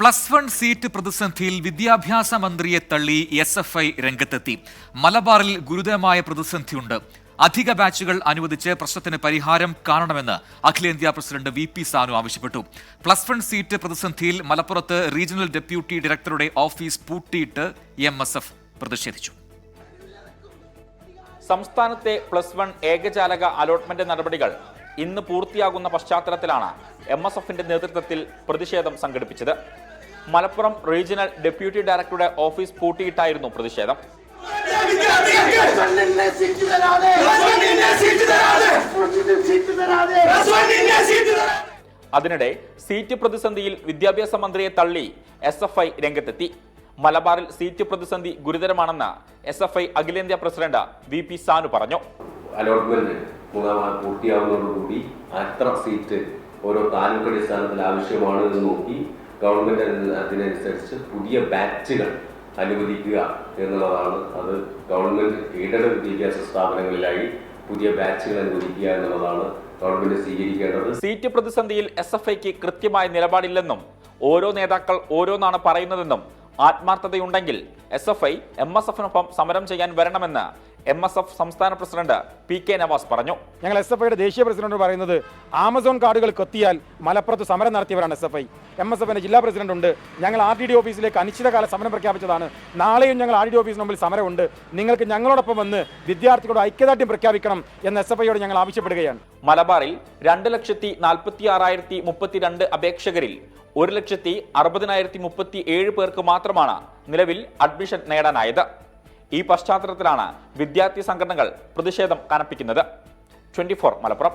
+1 seat പ്രതിസന്ധിയിൽ വിദ്യാഭ്യാസ മന്ത്രിയെ തള്ളി SFI രംഗത്തെത്തി. മലബാറിൽ ഗുരുതരമായ പ്രതിസന്ധിയുണ്ട്. അധിക ബാച്ചുകൾ അനുവദിച്ച് പ്രശ്നത്തിന് പരിഹാരം കാണണമെന്ന് അഖിലേന്ത്യാ പ്രസിഡന്റ് VP സാനു ആവശ്യപ്പെട്ടു. +1 സീറ്റ് പ്രതിസന്ധിയിൽ മലപ്പുറത്ത് റീജിയണൽ ഡെപ്യൂട്ടി ഡയറക്ടറുടെ ഓഫീസ് പൂട്ടിയിട്ട് MSF പ്രതിഷേധിച്ചു. സംസ്ഥാനത്തെ +1 ഏകജാലക അലോട്ട്മെന്റ് നടപടികൾ ഇന്ന് പൂർത്തിയാകുന്ന പശ്ചാത്തലത്തിലാണ് MSFന്റെ നേതൃത്വത്തിൽ പ്രതിഷേധം സംഘടിപ്പിച്ചത്. മലപ്പുറം റീജിയണൽ ഡെപ്യൂട്ടി ഡയറക്ടറുടെ ഓഫീസ് പൂട്ടിയിട്ടായിരുന്നു പ്രതിഷേധം. അതിനിടെ സീറ്റ് പ്രതിസന്ധിയിൽ വിദ്യാഭ്യാസ മന്ത്രിയെ തള്ളി SFI രംഗത്തെത്തി. മലബാറിൽ സീറ്റ് പ്രതിസന്ധി ഗുരുതരമാണെന്ന് SFI അഖിലേന്ത്യാ പ്രസിഡന്റ് VP സാനു പറഞ്ഞു. അലോട്ട്മെന്റ് പൂർത്തിയാവുന്നതോടുകൂടി എത്ര സീറ്റ് ഓരോ താലൂക്ക് അടിസ്ഥാനത്തിൽ ആവശ്യമാണ് എന്ന് നോക്കി ഗവൺമെന്റ് അതിനനുസരിച്ച് പുതിയ ബാച്ചുകൾ അനുവദിക്കുക എന്നുള്ളതാണ്. അത് ഗവൺമെന്റ് എയ്ഡഡ് വിദ്യാഭ്യാസ സ്ഥാപനങ്ങളിലായി പുതിയ ബാച്ചുകൾ അനുവദിക്കുക എന്നുള്ളതാണ് ഗവൺമെന്റ് സ്വീകരിക്കേണ്ടത്. സീറ്റ് പ്രതിസന്ധിയിൽ SFIക്ക് കൃത്യമായ നിലപാടില്ലെന്നും ഓരോ നേതാക്കൾ ഓരോന്നാണ് പറയുന്നതെന്നും ആത്മാർത്ഥതയുണ്ടെങ്കിൽ SFI MSFനൊപ്പം സമരം ചെയ്യാൻ വരണമെന്ന് MSF സംസ്ഥാന പ്രസിഡന്റ് PK നവാസ് പറഞ്ഞു. ഞങ്ങൾ SFIയുടെ ദേശീയ പ്രസിഡന്റ് പറയുന്നത് ആമസോൺ കാർഡുകൾ കൊത്തിയാൽ മലപ്പുറത്ത് സമരം നടത്തിയവരാണ് SFI. MSFന്റെ ജില്ലാ പ്രസിഡന്റ് ഉണ്ട്. ഞങ്ങൾ RTD ഓഫീസിലേക്ക് അനിശ്ചിതകാല സമരം പ്രഖ്യാപിച്ചതാണ്. നാളെയും ഞങ്ങൾ RTD ഓഫീസിന് മുമ്പിൽ സമരമുണ്ട്. നിങ്ങൾക്ക് ഞങ്ങളോടൊപ്പം വന്ന് വിദ്യാർത്ഥികളോട് ഐക്യദാർഢ്യം പ്രഖ്യാപിക്കണം എന്ന് SFIയോട് ഞങ്ങൾ ആവശ്യപ്പെടുകയാണ്. മലബാറിൽ 2,46,032 അപേക്ഷകരിൽ 1,60,037 പേർക്ക് മാത്രമാണ് നിലവിൽ അഡ്മിഷൻ നേടാനായത്. ഈ പശ്ചാത്തലത്തിലാണ് വിദ്യാർത്ഥി സംഘടനകൾ പ്രതിഷേധം കനപ്പിക്കുന്നത്. 24 മലപ്പുറം.